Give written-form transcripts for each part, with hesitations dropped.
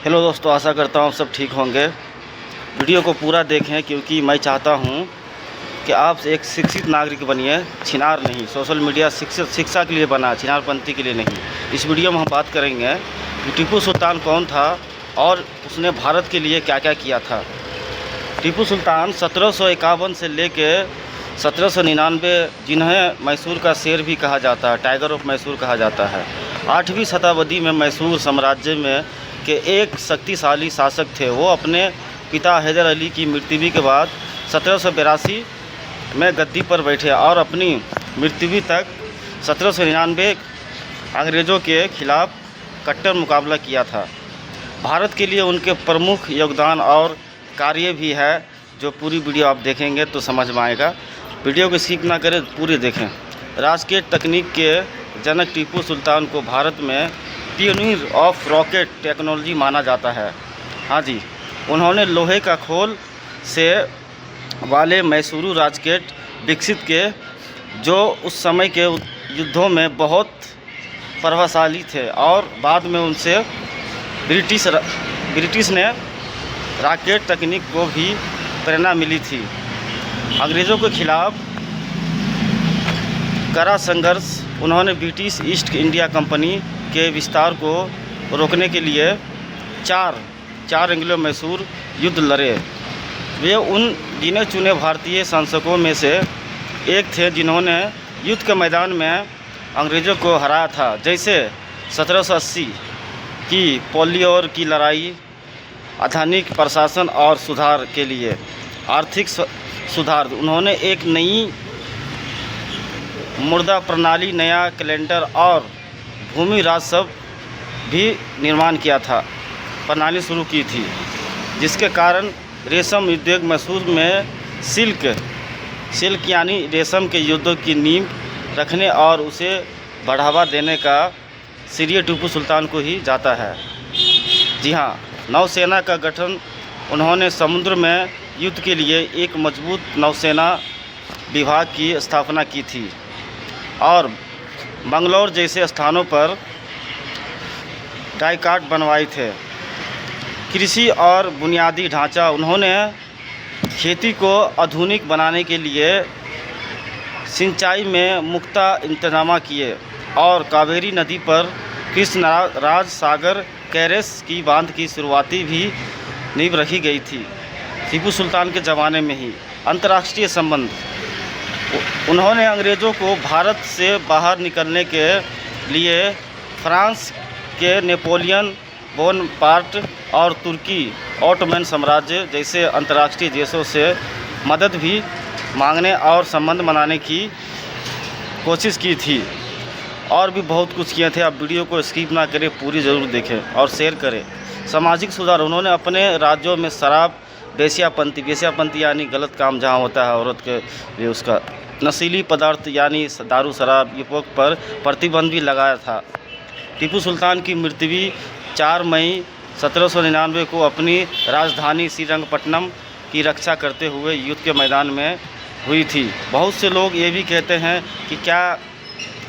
Hello दोस्तों, आशा करता हूँ सब ठीक होंगे। वीडियो को पूरा देखें क्योंकि मैं चाहता हूँ कि आप एक शिक्षित नागरिक बनिए, छिनार नहीं। सोशल मीडिया शिक्षा के लिए बना, छिनारपंथी के लिए नहीं। इस वीडियो में हम बात करेंगे कि टीपू सुल्तान कौन था और उसने भारत के लिए क्या क्या किया था। टीपू सुल्तान 1751 से लेके 1799, जिन्हें मैसूर का शेर भी कहा जाता है, टाइगर ऑफ मैसूर कहा जाता है। 8वीं शताब्दी में मैसूर साम्राज्य में के एक शक्तिशाली शासक थे। वो अपने पिता हैदर अली की मृत्यु के बाद 1782 में गद्दी पर बैठे और अपनी मृत्यु तक 1799 अंग्रेज़ों के खिलाफ कट्टर मुकाबला किया था। भारत के लिए उनके प्रमुख योगदान और कार्य भी है, जो पूरी वीडियो आप देखेंगे तो समझ में आएगा। वीडियो को स्किप ना करें, पूरी देखें। राजकेट तकनीक के जनक टीपू सुल्तान को भारत में पियोनियर ऑफ रॉकेट टेक्नोलॉजी माना जाता है। हाँ जी, उन्होंने लोहे का खोल से वाले मैसूरू राजकेट विकसित किए, जो उस समय के युद्धों में बहुत प्रभावशाली थे, और बाद में उनसे ब्रिटिश ने रॉकेट तकनीक को भी प्रेरणा मिली थी। अंग्रेज़ों के खिलाफ कड़ा संघर्ष, उन्होंने ब्रिटिश ईस्ट इंडिया कंपनी के विस्तार को रोकने के लिए चार एंग्लो मैसूर युद्ध लड़े। वे उन गिने चुने भारतीय शासकों में से एक थे जिन्होंने युद्ध के मैदान में अंग्रेज़ों को हराया था, जैसे 1780 की पोलियोर की लड़ाई। आधुनिक प्रशासन और सुधार के लिए आर्थिक सुधार, उन्होंने एक नई मुद्रा प्रणाली, नया कैलेंडर और भूमि राजस्व भी निर्माण किया था, प्रणाली शुरू की थी, जिसके कारण रेशम उद्योग मैसूर में सिल्क यानी रेशम के उद्योग की नींव रखने और उसे बढ़ावा देने का श्रेय टीपू सुल्तान को ही जाता है। जी हाँ, नौसेना का गठन, उन्होंने समुद्र में युद्ध के लिए एक मजबूत नौसेना विभाग की स्थापना की थी और बंगलौर जैसे स्थानों पर डाइकाट बनवाए थे। कृषि और बुनियादी ढांचा, उन्होंने खेती को आधुनिक बनाने के लिए सिंचाई में मुख्ता इंतजाम किए और कावेरी नदी पर कृष्णराज सागर कैरेस की बांध की शुरुआती भी नींव रखी गई थी टीपू सुल्तान के ज़माने में ही। अंतर्राष्ट्रीय संबंध, उन्होंने अंग्रेज़ों को भारत से बाहर निकलने के लिए फ्रांस के नेपोलियन बोनापार्ट और तुर्की ऑटोमन साम्राज्य जैसे अंतर्राष्ट्रीय देशों से मदद भी मांगने और संबंध बनाने की कोशिश की थी, और भी बहुत कुछ किए थे। आप वीडियो को स्किप ना करें, पूरी ज़रूर देखें और शेयर करें। सामाजिक सुधार, उन्होंने अपने राज्यों में शराब, वेश्यापंथी यानी गलत काम जहाँ होता है औरत के लिए, उसका नशीली पदार्थ यानी दारू शराब उपभोग पर प्रतिबंध भी लगाया था। टीपू सुल्तान की मृत्यु 4 मई 1799 को अपनी राजधानी श्रीरंगपट्टनम की रक्षा करते हुए युद्ध के मैदान में हुई थी। बहुत से लोग ये भी कहते हैं कि क्या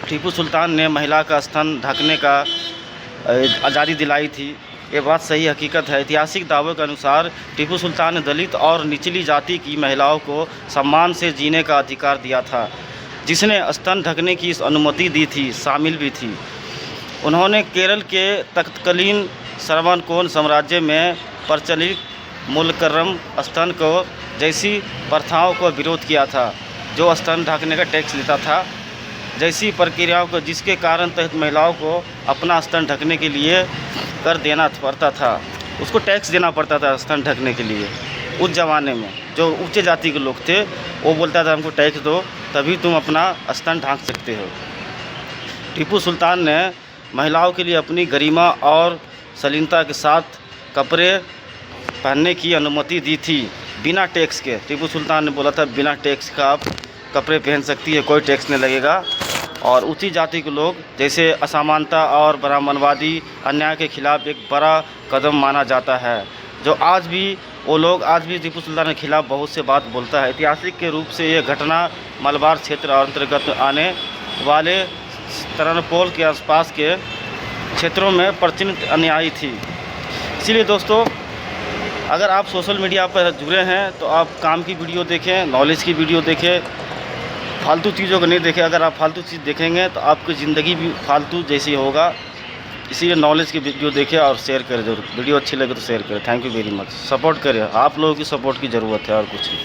टीपू सुल्तान ने महिला का स्तन ढकने का आज़ादी दिलाई थी। ये बात सही हकीकत है। ऐतिहासिक दावों के अनुसार टीपू सुल्तान ने दलित और निचली जाति की महिलाओं को सम्मान से जीने का अधिकार दिया था, जिसने स्तन ढकने की अनुमति दी थी, शामिल भी थी। उन्होंने केरल के तत्कालीन श्रवणकोण साम्राज्य में प्रचलित मुलकरम स्तन को जैसी प्रथाओं को विरोध किया था, जो स्तन ढकने का टैक्स लेता था, जैसी प्रक्रियाओं को, जिसके कारण तहत महिलाओं को अपना स्तन ढकने के लिए कर देना पड़ता था, उसको टैक्स देना पड़ता था स्तन ढकने के लिए। उस ज़माने में जो उच्च जाति के लोग थे, वो बोलता था हमको टैक्स दो तभी तुम अपना स्तन ढांक सकते हो। टीपू सुल्तान ने महिलाओं के लिए अपनी गरिमा और शालीनता के साथ कपड़े पहनने की अनुमति दी थी, बिना टैक्स के। टीपू सुल्तान ने बोला था बिना टैक्स का आप कपड़े पहन सकती है, कोई टैक्स नहीं लगेगा। और ऊंची जाति के लोग जैसे असमानता और ब्राह्मणवादी अन्याय के खिलाफ एक बड़ा कदम माना जाता है, जो आज भी वो लोग आज भी टीपू सुल्तान के खिलाफ बहुत से बात बोलता है। ऐतिहासिक के रूप से ये घटना मलबार क्षेत्र अंतर्गत आने वाले तरनपोल के आसपास के क्षेत्रों में प्रचलित अन्यायी थी। इसीलिए दोस्तों, अगर आप सोशल मीडिया पर जुड़े हैं तो आप काम की वीडियो देखें, नॉलेज की वीडियो देखें, फालतू चीज़ों को नहीं देखें। अगर आप फालतू चीज़ देखेंगे तो आपकी ज़िंदगी भी फालतू जैसी होगा। इसीलिए नॉलेज की वीडियो देखें और शेयर करें ज़रूर। वीडियो अच्छी लगे तो शेयर करें। Thank you very much. Support करें, आप लोगों की सपोर्ट की ज़रूरत है और कुछ नहीं।